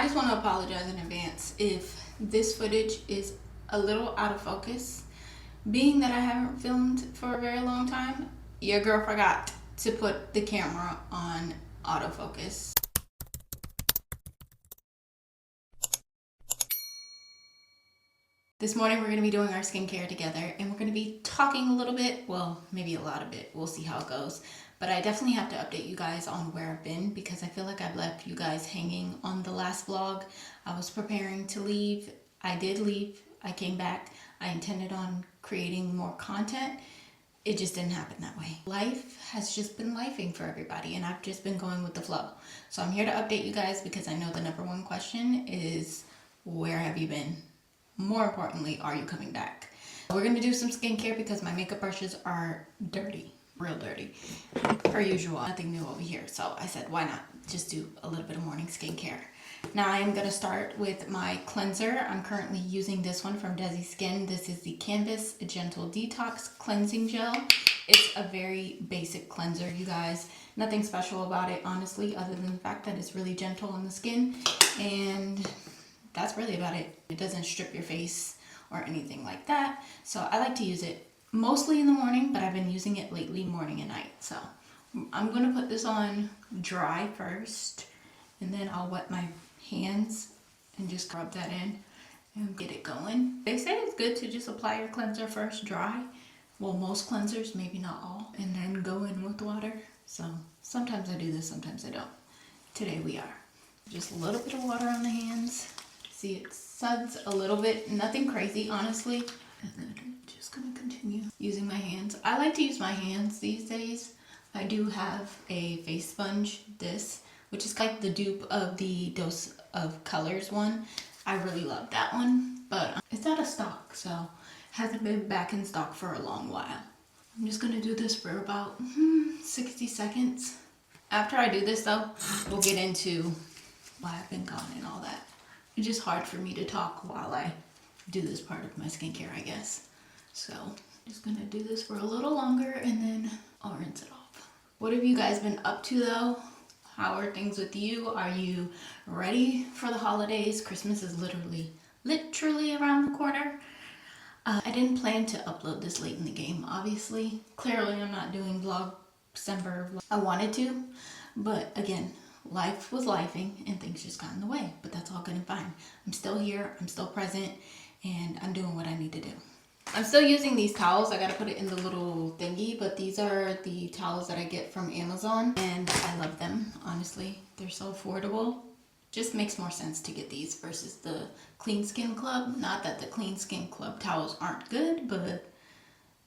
I just want to apologize in advance if this footage is a little out of focus. Being that I haven't filmed for a very long time, your girl forgot to put the camera on autofocus. This morning we're going to be doing our skincare together, and we're going to be talking a little bit, well, maybe a lot of it. We'll see how it goes. But I definitely have to update you guys on where I've been, because I feel like I've left you guys hanging on the last vlog. I was preparing to leave. I did leave. I came back. I intended on creating more content. It just didn't happen that way. Life has just been lifing for everybody, and I've just been going with the flow. So I'm here to update you guys because I know the number one question is, where have you been? More importantly, are you coming back? We're gonna do some skincare because my makeup brushes are dirty, real dirty, per usual. Nothing new over here. So I said, why not just do a little bit of morning skincare? Now I am gonna start with my cleanser. I'm currently using this one from Desi Skin. This is the Canvas Gentle Detox Cleansing Gel. It's a very basic cleanser, you guys. Nothing special about it, honestly, other than the fact that it's really gentle on the skin. And that's really about it. It doesn't strip your face or anything like that. So I like to use it mostly in the morning, but I've been using it lately morning and night. So I'm gonna put this on dry first, and then I'll wet my hands and just rub that in and get it going. They say it's good to just apply your cleanser first dry. Well, most cleansers, maybe not all, and then go in with water. So sometimes I do this, sometimes I don't. Today we are. Just a little bit of water on the hands. See, it suds a little bit, nothing crazy, honestly. And then I'm just gonna continue using my hands. I like to use my hands these days. I do have a face sponge, this, which is like the dupe of the Dose of Colors one. I really love that one, but it's out of stock, so hasn't been back in stock for a long while. I'm just gonna do this for about 60 seconds. After I do this though, we'll get into why I've been gone and all that. It's just hard for me to talk while I do this part of my skincare, I guess. So I'm just gonna do this for a little longer and then I'll rinse it off. What have you guys been up to though? How are things with you? Are you ready for the holidays? Christmas is literally around the corner. I didn't plan to upload this late in the game, obviously. Clearly I'm not doing December. I wanted to, but again, life was lifing and things just got in the way, but that's all good and fine. I'm still here, I'm still present, and I'm doing what I need to do. I'm still using these towels. I gotta put it in the little thingy, but these are the towels that I get from Amazon, and I love them, honestly. They're so affordable. Just makes more sense to get these versus the Clean Skin Club. Not that the Clean Skin Club towels aren't good, but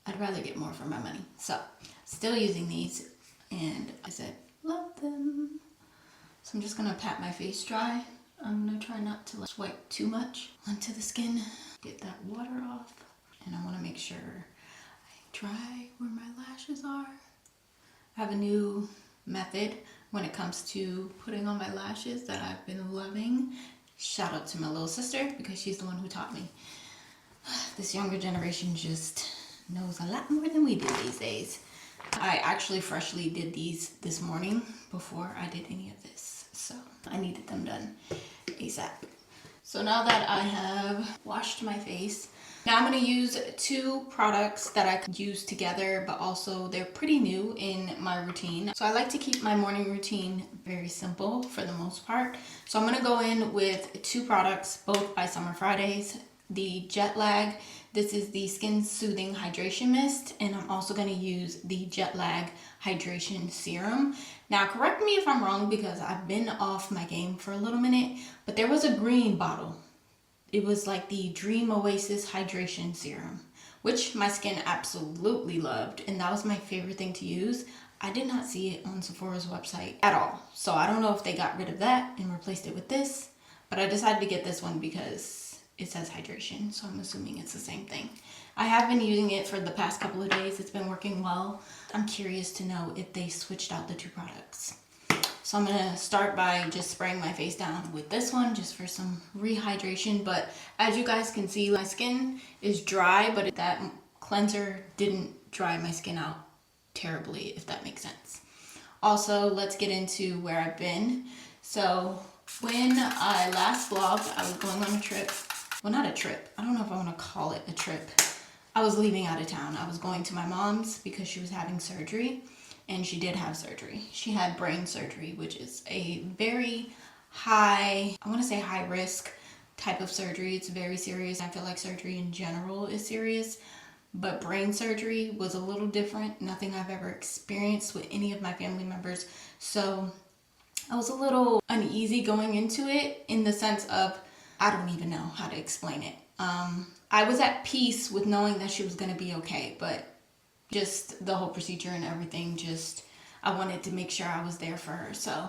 I'd rather get more for my money. So, still using these, and I said, love them. So I'm just gonna pat my face dry. I'm gonna try not to swipe too much onto the skin. Get that water off. And I wanna make sure I dry where my lashes are. I have a new method when it comes to putting on my lashes that I've been loving. Shout out to my little sister because she's the one who taught me. This younger generation just knows a lot more than we do these days. I actually freshly did these this morning before I did any of this. So I needed them done ASAP. So now that I have washed my face, now I'm going to use two products that I could use together, but also they're pretty new in my routine. So I like to keep my morning routine very simple for the most part. So I'm going to go in with two products, both by Summer Fridays. The Jet Lag, this is the Skin Soothing Hydration Mist, and I'm also going to use the Jet Lag Hydration Serum. Now correct me if I'm wrong because I've been off my game for a little minute, but there was a green bottle. It was like the Dream Oasis Hydration Serum, which my skin absolutely loved, and that was my favorite thing to use. I did not see it on Sephora's website at all, so I don't know if they got rid of that and replaced it with this, but I decided to get this one because it says hydration, so I'm assuming it's the same thing. I have been using it for the past couple of days. It's been working well. I'm curious to know if they switched out the two products. So I'm gonna start by just spraying my face down with this one just for some rehydration. But as you guys can see, my skin is dry, but that cleanser didn't dry my skin out terribly, if that makes sense. Also, let's get into where I've been. So When I last vlogged, I was going on a trip. Well, not a trip. I don't know if I want to call it a trip. I was leaving out of town. I was going to my mom's because she was having surgery, and she did have surgery. She had brain surgery, which is a very high, I want to say high risk type of surgery. It's very serious. I feel like surgery in general is serious, but brain surgery was a little different. Nothing I've ever experienced with any of my family members. So I was a little uneasy going into it, in the sense of, I don't even know how to explain it. I was at peace with knowing that she was going to be okay, but just the whole procedure and everything, I wanted to make sure I was there for her. So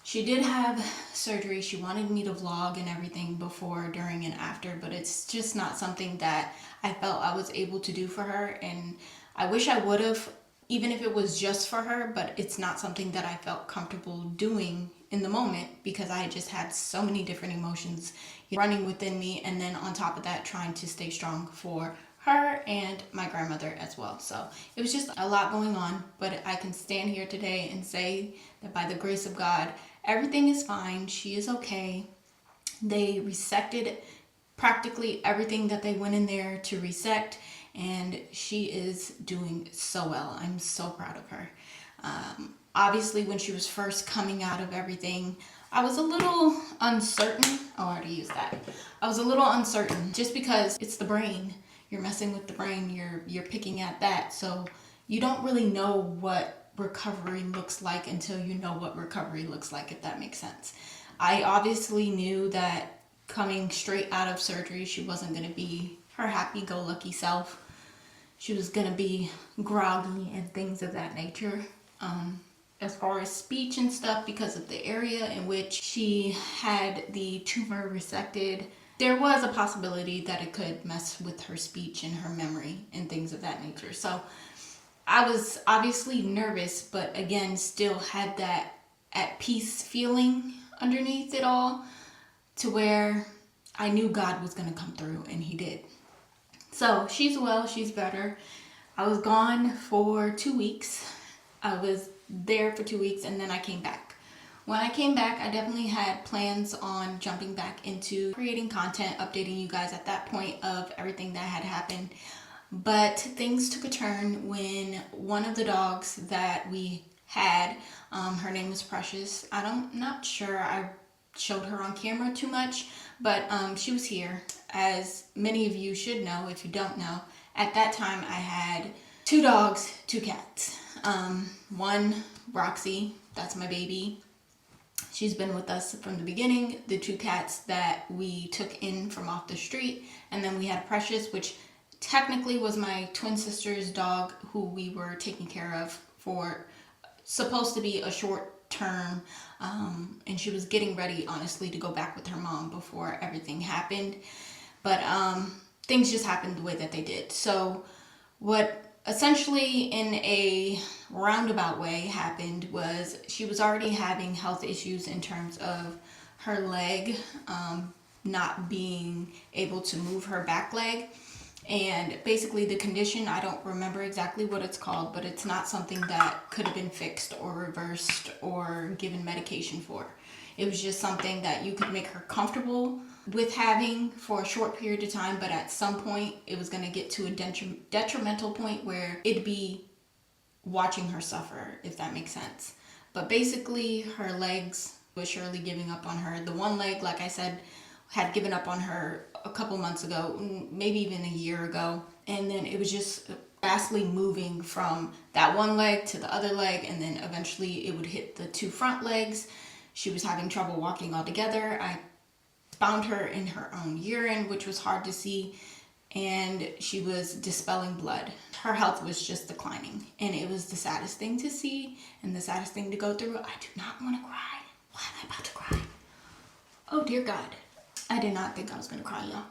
she did have surgery. She wanted me to vlog and everything before, during, and after, but it's just not something that I felt I was able to do for her. And I wish I would have, even if it was just for her, but it's not something that I felt comfortable doing in the moment, because I just had so many different emotions running within me, and then on top of that, trying to stay strong for her and my grandmother as well. So it was just a lot going on, but I can stand here today and say that by the grace of God, everything is fine. She is okay. They resected practically everything that they went in there to resect, and she is doing so well. I'm so proud of her. Obviously, when she was first coming out of everything, I was a little uncertain. Oh, I already used that. I was a little uncertain, just because it's the brain. You're messing with the brain. You're picking at that. So you don't really know what recovery looks like until you know what recovery looks like, if that makes sense. I obviously knew that coming straight out of surgery, she wasn't going to be her happy-go-lucky self. She was going to be groggy and things of that nature. As far as speech and stuff, because of the area in which she had the tumor resected, there was a possibility that it could mess with her speech and her memory and things of that nature. So I was obviously nervous, but again, still had that at peace feeling underneath it all, to where I knew God was going to come through, and he did. So she's well, she's better. I was gone for 2 weeks. I was there for 2 weeks, and then I came back. When I came back, I definitely had plans on jumping back into creating content, updating you guys at that point of everything that had happened. But things took a turn when one of the dogs that we had, her name was Precious. Not sure I showed her on camera too much, but she was here. As many of you should know, if you don't know, at that time I had 2 dogs, 2 cats. One, Roxy, that's my baby. She's been with us from the beginning. The 2 cats that we took in from off the street, and then we had Precious, which technically was my twin sister's dog, who we were taking care of for supposed to be a short term, and she was getting ready, honestly, to go back with her mom before everything happened. But things just happened the way that they did. So what essentially, in a roundabout way, happened was she was already having health issues in terms of her leg, not being able to move her back leg. And basically the condition, I don't remember exactly what it's called, but it's not something that could have been fixed or reversed or given medication for. It was just something that you could make her comfortable with having for a short period of time, but at some point it was going to get to a detrimental point where it'd be watching her suffer, if that makes sense. But basically her legs was surely giving up on her. The one leg, like I said, had given up on her a couple months ago, maybe even a year ago, and then it was just vastly moving from that one leg to the other leg, and then eventually it would hit the 2 front legs. She was having trouble walking altogether. I found her in her own urine, which was hard to see, and she was dispelling blood. Her health was just declining, and it was the saddest thing to see and the saddest thing to go through. I do not want to cry. Why am I about to cry? Oh dear God. I did not think I was going to cry, y'all.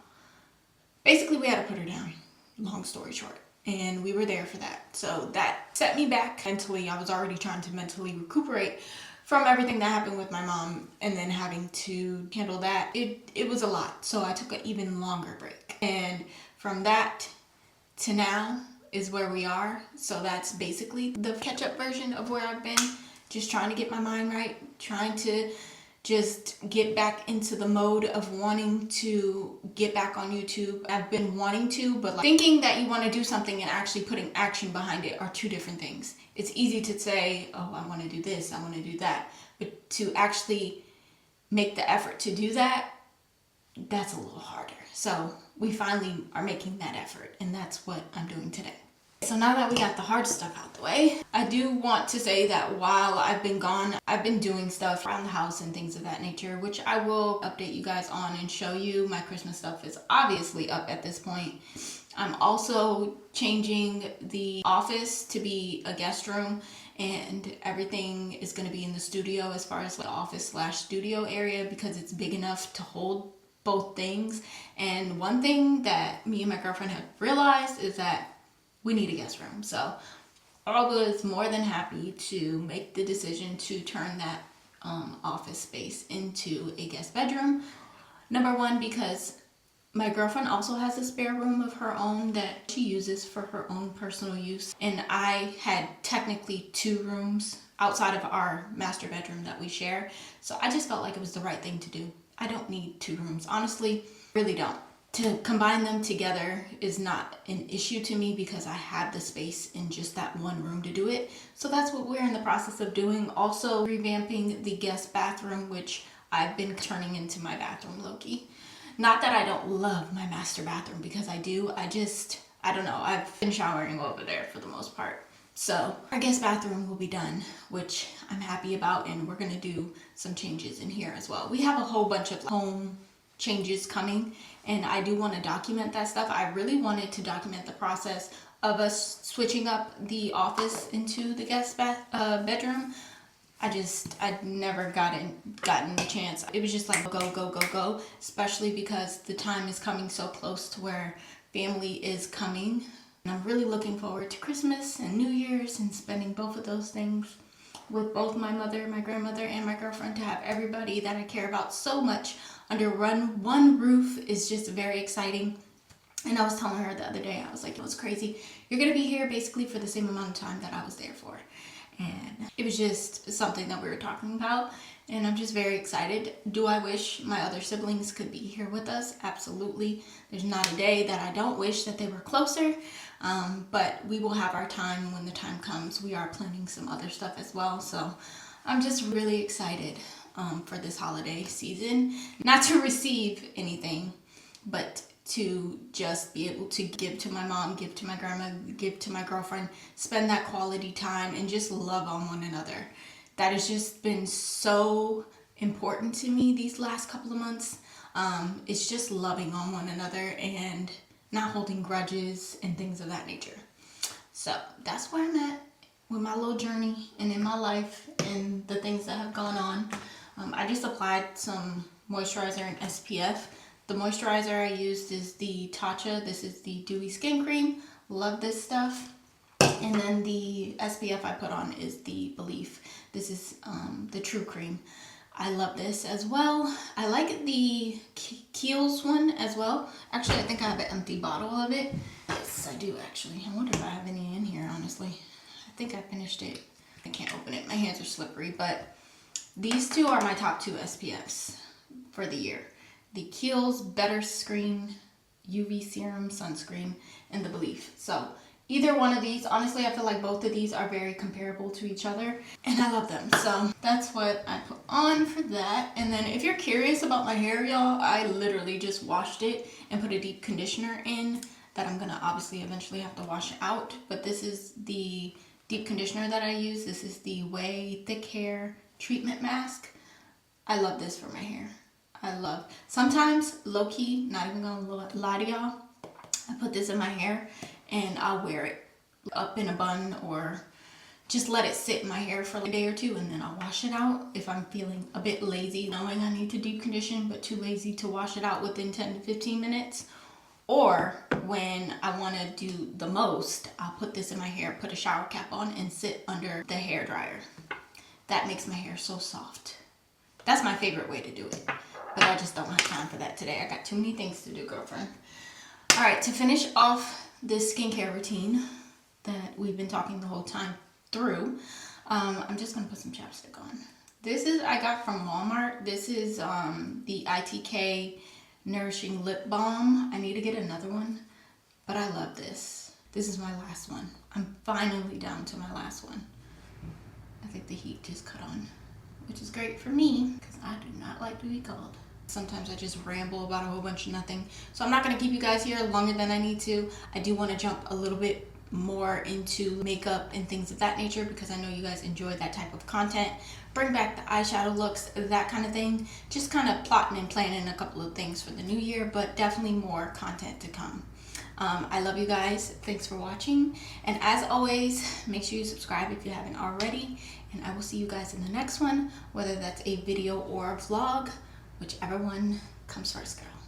Basically, we had to put her down, long story short, and we were there for that. So that set me back mentally. I was already trying to mentally recuperate from everything that happened with my mom, and then having to handle that. It was a lot, so I took an even longer break. And from that to now is where we are. So that's basically the catch-up version of where I've been, just trying to get my mind right, trying to just get back into the mode of wanting to get back on YouTube. I've been wanting to, but like thinking that you want to do something and actually putting action behind it are two different things. It's easy to say, oh, I want to do this, I want to do that. But to actually make the effort to do that, that's a little harder. So we finally are making that effort, and that's what I'm doing today. So now that we got the hard stuff out the way, I do want to say that while I've been gone, I've been doing stuff around the house and things of that nature, which I will update you guys on and show you. My Christmas stuff is obviously up at this point. I'm also changing the office to be a guest room, and everything is going to be in the studio as far as the office/studio area, because it's big enough to hold both things. And one thing that me and my girlfriend have realized is that we need a guest room. So ARUBA is more than happy to make the decision to turn that office space into a guest bedroom. Number one, because my girlfriend also has a spare room of her own that she uses for her own personal use. And I had technically 2 rooms outside of our master bedroom that we share. So I just felt like it was the right thing to do. I don't need 2 rooms, honestly, really don't. To combine them together is not an issue to me because I have the space in just that one room to do it. So that's what we're in the process of doing. Also revamping the guest bathroom, which I've been turning into my bathroom low-key. Not that I don't love my master bathroom, because I do. I don't know. I've been showering over there for the most part. So our guest bathroom will be done, which I'm happy about, and we're going to do some changes in here as well. We have a whole bunch of home changes coming, and I do want to document that stuff. I really wanted to document the process of us switching up the office into the guest bedroom. I'd never gotten the chance. It was just like go, especially because the time is coming so close to where family is coming. And I'm really looking forward to Christmas and New Year's and spending both of those things with both my mother, my grandmother, and my girlfriend. To have everybody that I care about so much under one roof is just very exciting. And I was telling her the other day, I was like, it was crazy. You're going to be here basically for the same amount of time that I was there for. And it was just something that we were talking about, and I'm just very excited. Do I wish my other siblings could be here with us? Absolutely. There's not a day that I don't wish that they were closer, but we will have our time when the time comes. We are planning some other stuff as well, so I'm just really excited for this holiday season. Not to receive anything, but to just be able to give to my mom, give to my grandma, give to my girlfriend, spend that quality time, and just love on one another. That has just been so important to me these last couple of months. It's just loving on one another and not holding grudges and things of that nature. So that's where I'm at with my little journey and in my life and the things that have gone on. I just applied some moisturizer and SPF. The moisturizer I used is the Tatcha. This is the Dewy Skin Cream. Love this stuff. And then the SPF I put on is the Belief. This is the True Cream. I love this as well. I like the Kiehl's one as well. Actually, I think I have an empty bottle of it. Yes, I do actually. I wonder if I have any in here, honestly. I think I finished it. I can't open it. My hands are slippery. But these two are my top 2 SPFs for the year. The Kiehl's Better Screen UV Serum Sunscreen and the Belief. So either one of these, honestly, I feel like both of these are very comparable to each other, and I love them. So that's what I put on for that. And then if you're curious about my hair, y'all, I literally just washed it and put a deep conditioner in that I'm gonna obviously eventually have to wash out. But this is the deep conditioner that I use. This is the Way Thick Hair Treatment Mask. I love this for my hair. I love. Sometimes, low-key, not even gonna lie to y'all, I put this in my hair and I'll wear it up in a bun or just let it sit in my hair for like a day or two, and then I'll wash it out if I'm feeling a bit lazy, knowing I need to deep condition, but too lazy to wash it out within 10 to 15 minutes. Or when I want to do the most, I'll put this in my hair, put a shower cap on, and sit under the hair dryer. That makes my hair so soft. That's my favorite way to do it. But I just don't have time for that today. I got too many things to do, girlfriend. All right, to finish off this skincare routine that we've been talking the whole time through, I'm just going to put some chapstick on. This is, I got from Walmart. This is the ITK Nourishing Lip Balm. I need to get another one, but I love this. This is my last one. I'm finally down to my last one. I think the heat just cut on, which is great for me because I do not like to be cold. Sometimes I just ramble about a whole bunch of nothing. So I'm not going to keep you guys here longer than I need to. I do want to jump a little bit more into makeup and things of that nature because I know you guys enjoy that type of content. Bring back the eyeshadow looks, that kind of thing. Just kind of plotting and planning a couple of things for the new year, but definitely more content to come. I love you guys. Thanks for watching. And as always, make sure you subscribe if you haven't already. And I will see you guys in the next one, whether that's a video or a vlog, whichever one comes first, girl.